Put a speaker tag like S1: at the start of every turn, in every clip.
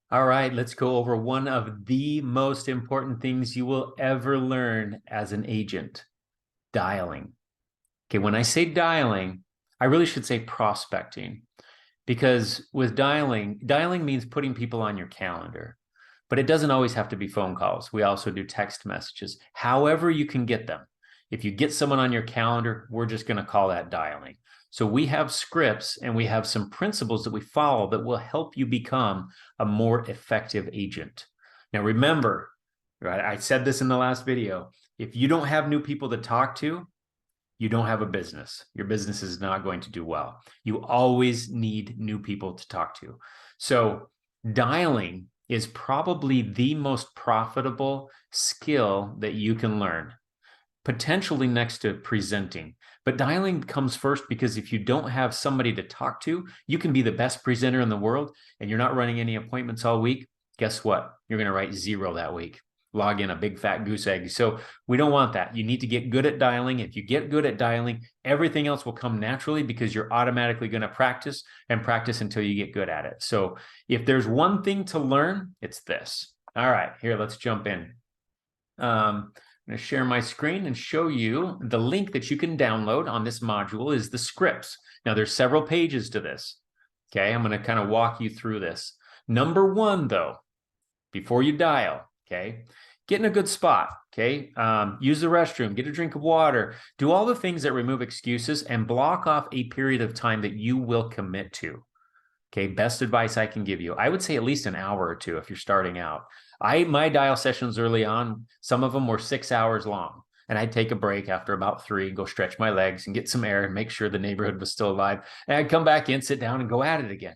S1: All right, let's go over one of the most important things you will ever learn as an agent, dialing. Okay, when I say dialing, I really should say prospecting because with dialing means putting people on your calendar, but it doesn't always have to be phone calls. We also do text messages, however you can get them. If you get someone on your calendar, we're just going to call that dialing. So we have scripts and we have some principles that we follow that will help you become a more effective agent. Now, remember, right, I said this in the last video. If you don't have new people to talk to, you don't have a business. Your business is not going to do well. You always need new people to talk to. So dialing is probably the most profitable skill that you can learn, potentially next to presenting. But dialing comes first because if you don't have somebody to talk to, you can be the best presenter in the world and you're not running any appointments all week. Guess what? You're going to write 0 that week. Log in a big fat goose egg. So we don't want that. You need to get good at dialing. If you get good at dialing, everything else will come naturally because you're automatically going to practice and practice until you get good at it. So if there's one thing to learn, it's this. All right, here, let's jump in. I'm going to share my screen and show you the link that you can download on this module is the scripts. Now, there's several pages to this. Okay, I'm going to kind of walk you through this. Number one, though, before you dial, okay, get in a good spot, okay, use the restroom, get a drink of water, do all the things that remove excuses and block off a period of time that you will commit to. Okay, best advice I can give you. I would say at least an hour or two if you're starting out. My dial sessions early on, some of them were 6 hours long. And I'd take a break after about 3 and go stretch my legs and get some air and make sure the neighborhood was still alive. And I'd come back in, sit down, and go at it again.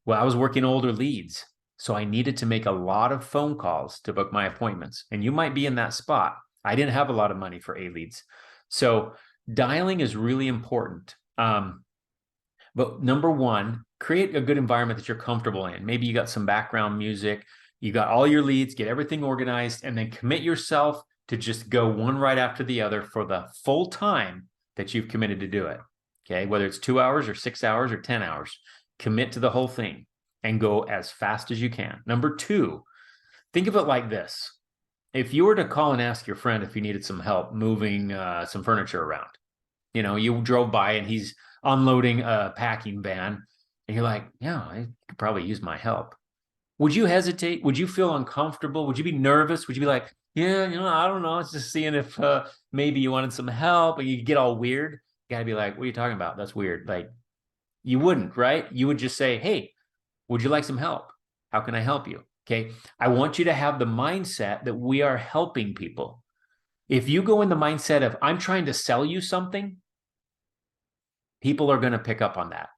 S1: Well, I was working older leads. So I needed to make a lot of phone calls to book my appointments. And you might be in that spot. I didn't have a lot of money for A-leads. So dialing is really important. But number one, create a good environment that you're comfortable in. Maybe you got some background music, you got all your leads, get everything organized, and then commit yourself to just go one right after the other for the full time that you've committed to do it. Okay, whether it's 2 hours or 6 hours or 10 hours, commit to the whole thing and go as fast as you can. Number two, think of it like this. If you were to call and ask your friend if he needed some help moving some furniture around, you drove by and he's unloading a packing van and you're like, yeah, I could probably use my help. Would you hesitate? Would you feel uncomfortable? Would you be nervous? Would you be like, yeah, I don't know. It's just seeing if maybe you wanted some help and you get all weird. You got to be like, what are you talking about? That's weird. Like, you wouldn't, right? You would just say, hey, would you like some help? How can I help you? Okay. I want you to have the mindset that we are helping people. If you go in the mindset of, I'm trying to sell you something, people are going to pick up on that.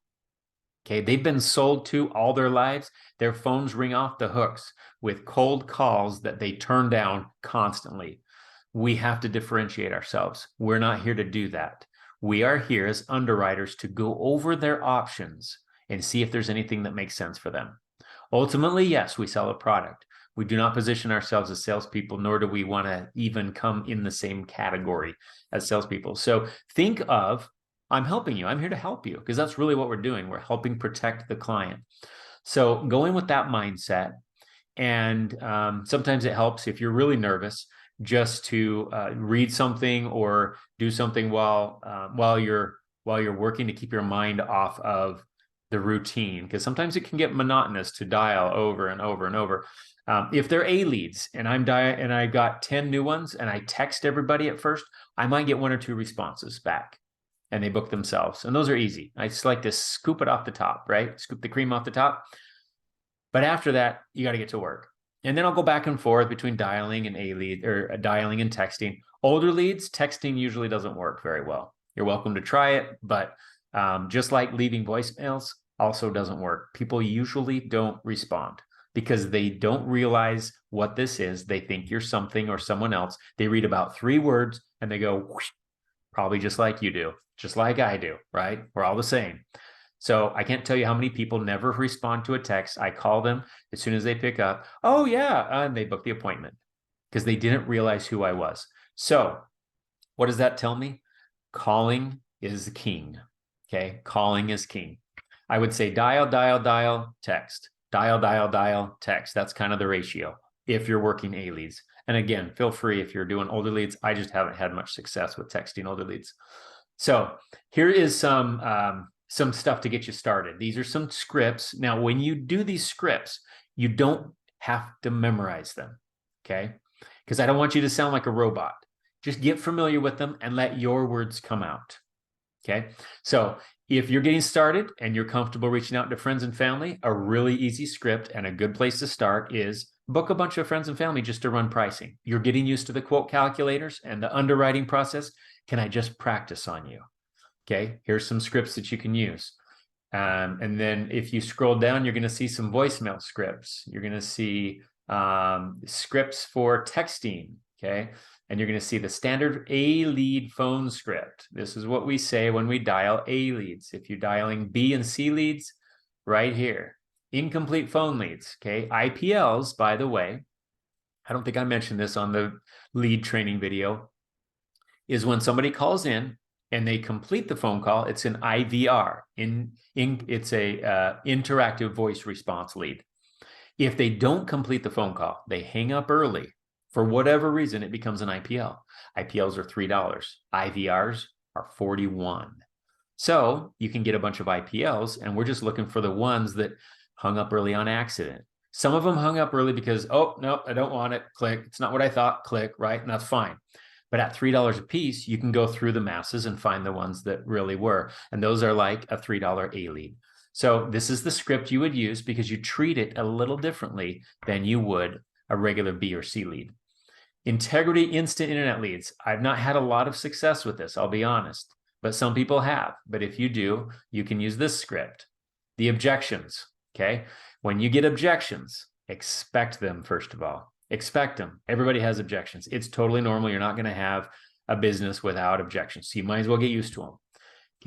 S1: Okay. They've been sold to all their lives. Their phones ring off the hooks with cold calls that they turn down constantly. We have to differentiate ourselves. We're not here to do that. We are here as underwriters to go over their options and see if there's anything that makes sense for them. Ultimately, yes, we sell a product. We do not position ourselves as salespeople, nor do we want to even come in the same category as salespeople. So think of, I'm helping you. I'm here to help you because that's really what we're doing. We're helping protect the client. So going with that mindset, and sometimes it helps if you're really nervous just to read something or do something while you're working to keep your mind off of the routine, because sometimes it can get monotonous to dial over and over and over. If they're A-leads and I got 10 new ones and I text everybody at first, I might get 1 or 2 responses back and they book themselves. And those are easy. I just like to scoop it off the top, right? Scoop the cream off the top. But after that, you got to get to work. And then I'll go back and forth between dialing and A-lead or dialing and texting. Older leads, texting usually doesn't work very well. You're welcome to try it, but just like leaving voicemails also doesn't work. People usually don't respond because they don't realize what this is. They think you're something or someone else. They read about 3 words and they go, whoosh, probably just like you do, just like I do, right? We're all the same. So I can't tell you how many people never respond to a text. I call them as soon as they pick up. Oh, yeah. And they book the appointment because they didn't realize who I was. So what does that tell me? Calling is the king. Okay. Calling is king. I would say dial, dial, dial, text. Dial, dial, dial, text. That's kind of the ratio if you're working A leads. And again, feel free if you're doing older leads. I just haven't had much success with texting older leads. So here is some stuff to get you started. These are some scripts. Now, when you do these scripts, you don't have to memorize them, okay? Because I don't want you to sound like a robot. Just get familiar with them and let your words come out, okay? So if you're getting started and you're comfortable reaching out to friends and family, a really easy script and a good place to start is book a bunch of friends and family just to run pricing. You're getting used to the quote calculators and the underwriting process. Can I just practice on you? Okay, here's some scripts that you can use. And then if you scroll down, you're going to see some voicemail scripts. You're going to see scripts for texting, okay? And you're going to see the standard A lead phone script. This is what we say when we dial A leads. If you're dialing B and C leads, right here. Incomplete phone leads, okay? IPLs, by the way, I don't think I mentioned this on the lead training video, is when somebody calls in and they complete the phone call. It's an IVR. It's a interactive voice response lead. If they don't complete the phone call, they hang up early, for whatever reason, it becomes an IPL. IPLs are $3. IVRs are $41. So you can get a bunch of IPLs, and we're just looking for the ones that hung up early on accident. Some of them hung up early because, oh, no, I don't want it. Click. It's not what I thought. Click, right? And that's fine. But at $3 a piece, you can go through the masses and find the ones that really were. And those are like a $3 A lead. So this is the script you would use because you treat it a little differently than you would a regular B or C lead. Integrity instant internet leads. I've not had a lot of success with this, I'll be honest, but some people have. But if you do, you can use this script. The objections, okay? When you get objections, expect them, first of all. Expect them. Everybody has objections. It's totally normal. You're not going to have a business without objections. So you might as well get used to them.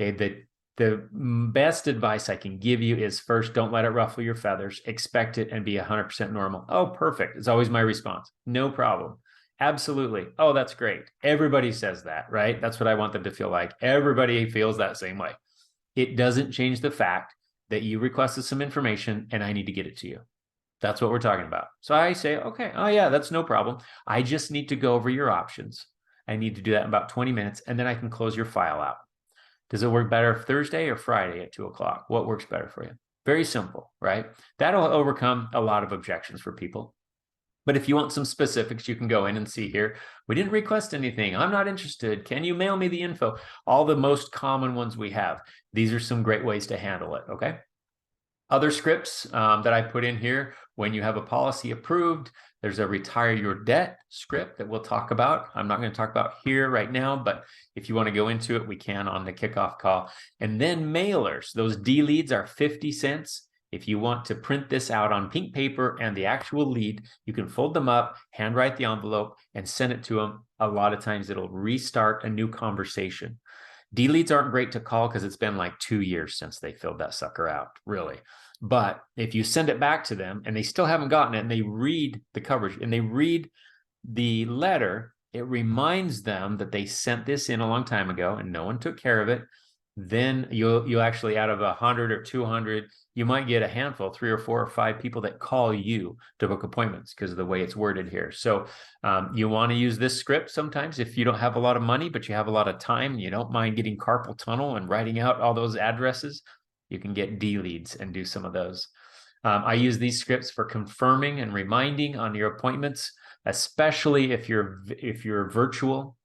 S1: Okay. The best advice I can give you is first, don't let it ruffle your feathers. Expect it and be 100% normal. Oh, perfect. It's always my response. No problem. Absolutely. Oh, that's great. Everybody says that, right? That's what I want them to feel like. Everybody feels that same way. It doesn't change the fact that you requested some information and I need to get it to you. That's what we're talking about. So I say, okay, oh yeah, that's no problem. I just need to go over your options. I need to do that in about 20 minutes, and then I can close your file out. Does it work better Thursday or Friday at 2 o'clock? What works better for you? Very simple, right? That'll overcome a lot of objections for people. But if you want some specifics, you can go in and see here. We didn't request anything. I'm not interested. Can you mail me the info? All the most common ones we have. These are some great ways to handle it, okay? Other scripts that I put in here, when you have a policy approved, there's a retire your debt script that we'll talk about. I'm not going to talk about here right now, but if you want to go into it, we can on the kickoff call. And then mailers, those D leads are 50 cents. If you want to print this out on pink paper and the actual lead, you can fold them up, handwrite the envelope, and send it to them. A lot of times it'll restart a new conversation. D leads aren't great to call because it's been like 2 years since they filled that sucker out, really. But if you send it back to them and they still haven't gotten it and they read the coverage and they read the letter, it reminds them that they sent this in a long time ago and no one took care of it. Then you'll actually, out of 100 or 200, you might get a handful, 3 or 4 or 5 people that call you to book appointments because of the way it's worded here. So you want to use this script sometimes if you don't have a lot of money, but you have a lot of time, you don't mind getting carpal tunnel and writing out all those addresses. You can get D leads and do some of those. I use these scripts for confirming and reminding on your appointments, especially if you're virtual.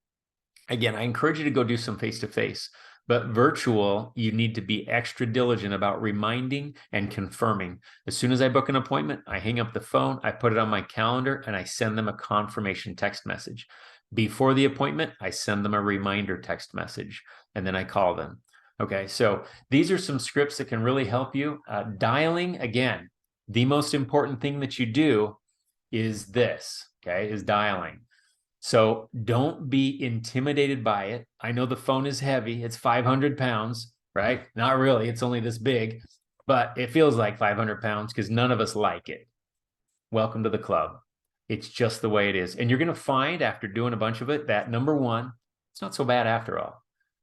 S1: Again, I encourage you to go do some face-to-face. But virtual, you need to be extra diligent about reminding and confirming. As soon as I book an appointment, I hang up the phone, I put it on my calendar, and I send them a confirmation text message. Before the appointment, I send them a reminder text message, and then I call them. Okay, so these are some scripts that can really help you. Dialing, again, the most important thing that you do is this, okay, is dialing. So don't be intimidated by it. I know the phone is heavy. It's 500 pounds, right? Not really. It's only this big, but it feels like 500 pounds because none of us like it. Welcome to the club. It's just the way it is. And you're going to find after doing a bunch of it that number one, it's not so bad after all.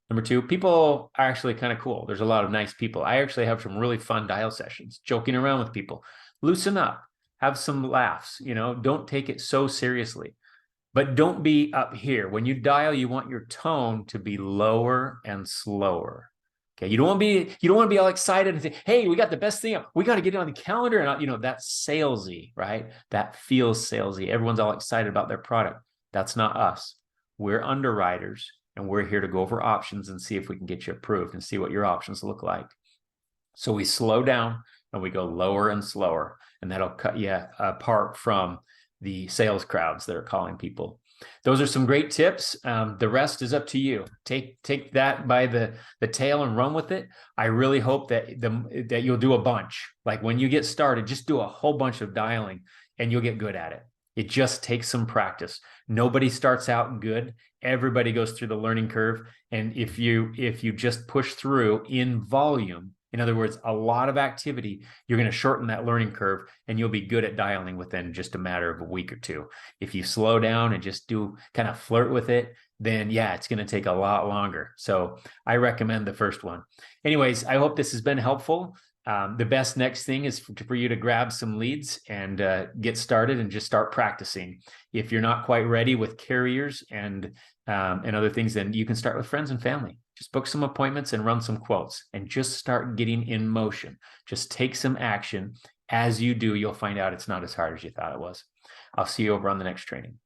S1: Number two, people are actually kind of cool. There's a lot of nice people. I actually have some really fun dial sessions, joking around with people. loosen up, have some laughs, don't take it so seriously. But don't be up here. When you dial, you want your tone to be lower and slower. Okay, you don't want to be all excited and say, "Hey, we got the best thing. We got to get it on the calendar." And that's salesy, right? That feels salesy. Everyone's all excited about their product. That's not us. We're underwriters, and we're here to go over options and see if we can get you approved and see what your options look like. So we slow down and we go lower and slower, and that'll cut you apart from the sales crowds that are calling people. Those are some great tips. The rest is up to you. Take that by the tail and run with it. I really hope that you'll do a bunch. Like when you get started, just do a whole bunch of dialing and you'll get good at it. It just takes some practice. Nobody starts out good. Everybody goes through the learning curve. And if you just push through in volume, in other words, a lot of activity, you're going to shorten that learning curve and you'll be good at dialing within just a matter of a week or two. If you slow down and just kind of flirt with it, then yeah, it's going to take a lot longer. So I recommend the first one. Anyways, I hope this has been helpful. The best next thing is for you to grab some leads and get started and just start practicing. If you're not quite ready with carriers and other things, then you can start with friends and family. Just book some appointments and run some quotes and just start getting in motion. Just take some action. As you do, you'll find out it's not as hard as you thought it was. I'll see you over on the next training.